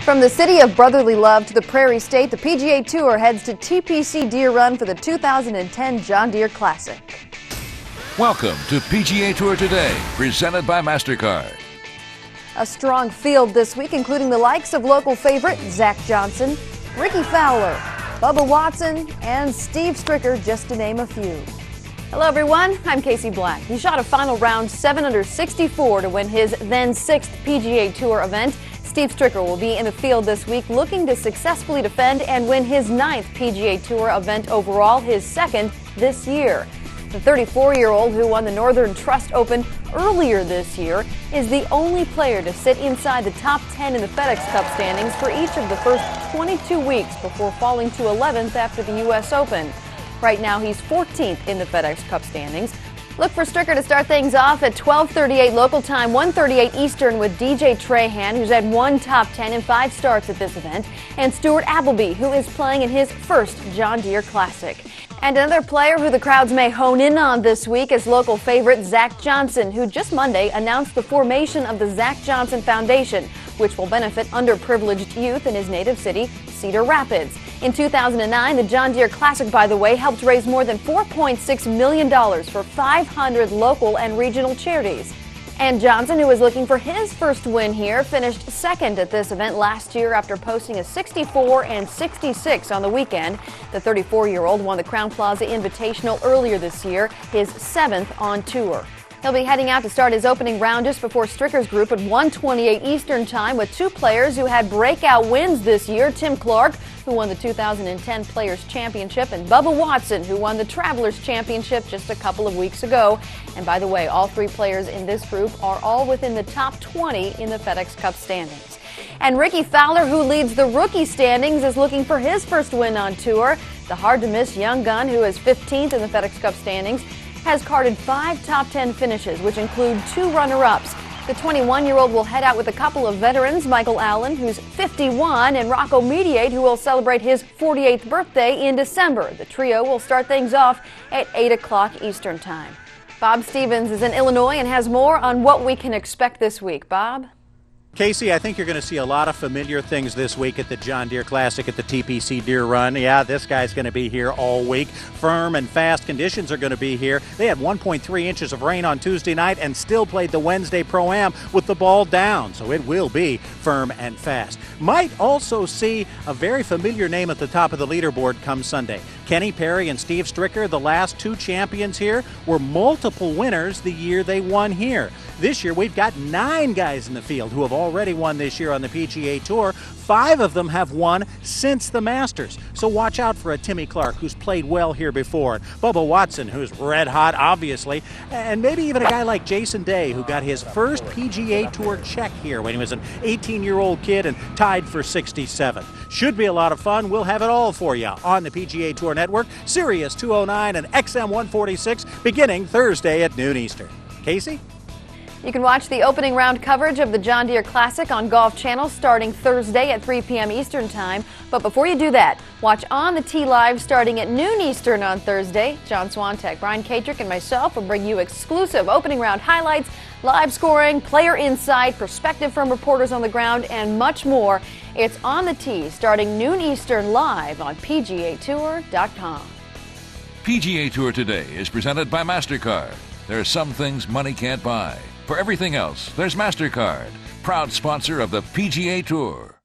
From the city of brotherly love to the Prairie State, the PGA Tour heads to TPC Deere Run for the 2010 John Deere Classic. Welcome to PGA Tour Today, presented by MasterCard. A strong field this week, including the likes of local favorite Zach Johnson, Ricky Fowler, Bubba Watson, and Steve Stricker, just to name a few. Hello everyone, I'm Casey Black. He shot a final round 7 under 64 to win his then 6th PGA Tour event. Steve Stricker will be in the field this week looking to successfully defend and win his 9th PGA Tour event overall, his 2nd this year. The 34-year-old who won the Northern Trust Open earlier this year is the only player to sit inside the top 10 in the FedExCup standings for each of the first 22 weeks before falling to 11th after the U.S. Open. Right now he's 14th in the FedExCup standings. Look for Stricker to start things off at 12:38 local time, 1:38 Eastern with DJ Trahan, who's had one top 10 in 5 starts at this event, and Stuart Appleby, who is playing in his first John Deere Classic. And another player who the crowds may hone in on this week is local favorite Zach Johnson, who just Monday announced the formation of the Zach Johnson Foundation, which will benefit underprivileged youth in his native city, Cedar Rapids. In 2009, the John Deere Classic, by the way, helped raise more than $4.6 million for 500 local and regional charities. And Johnson, who is looking for his first win here, finished 2nd at this event last year after posting a 64 and 66 on the weekend. The 34-year-old won the Crowne Plaza Invitational earlier this year, his 7th on tour. He'll be heading out to start his opening round just before Stricker's group at 1:28 Eastern Time with 2 players who had breakout wins this year, Tim Clark, who won the 2010 Players Championship, and Bubba Watson, who won the Travelers Championship just a couple of weeks ago. And by the way, all 3 players in this group are all within the top 20 in the FedExCup standings. And Ricky Fowler, who leads the rookie standings, is looking for his first win on tour. The hard-to-miss young gun, who is 15th in the FedExCup standings, has carded 5 top 10 finishes, which include 2 runner-ups. The 21-year-old will head out with a couple of veterans, Michael Allen, who's 51, and Rocco Mediate, who will celebrate his 48th birthday in December. The trio will start things off at 8 o'clock Eastern Time. Bob Stevens is in Illinois and has more on what we can expect this week. Bob? Casey, I think you're going to see a lot of familiar things this week at the John Deere Classic at the TPC Deere Run. Yeah, this guy's going to be here all week. Firm and fast conditions are going to be here. They had 1.3 inches of rain on Tuesday night and still played the Wednesday Pro-Am with the ball down, so it will be firm and fast. Might also see a very familiar name at the top of the leaderboard come Sunday. Kenny Perry and Steve Stricker, the last 2 champions here, were multiple winners the year they won here. This year, we've got 9 guys in the field who have already won this year on the PGA Tour. 5 of them have won since the Masters. So watch out for a Timmy Clark, who's played well here before. Bubba Watson, who's red hot, obviously. And maybe even a guy like Jason Day, who got his first PGA Tour check here when he was an 18-year-old kid and tied for 67th. Should be a lot of fun. We'll have it all for you on the PGA Tour Network, Sirius 209 and XM 146, beginning Thursday at noon Eastern. Casey? You can watch the opening round coverage of the John Deere Classic on Golf Channel starting Thursday at 3 p.m. Eastern Time. But before you do that, watch On the Tee Live starting at noon Eastern on Thursday. John Swantek, Brian Katrick, and myself will bring you exclusive opening round highlights, live scoring, player insight, perspective from reporters on the ground, and much more. It's On the Tee starting noon Eastern live on PGATour.com. PGA Tour Today is presented by MasterCard. There are some things money can't buy. For everything else, there's MasterCard, proud sponsor of the PGA Tour.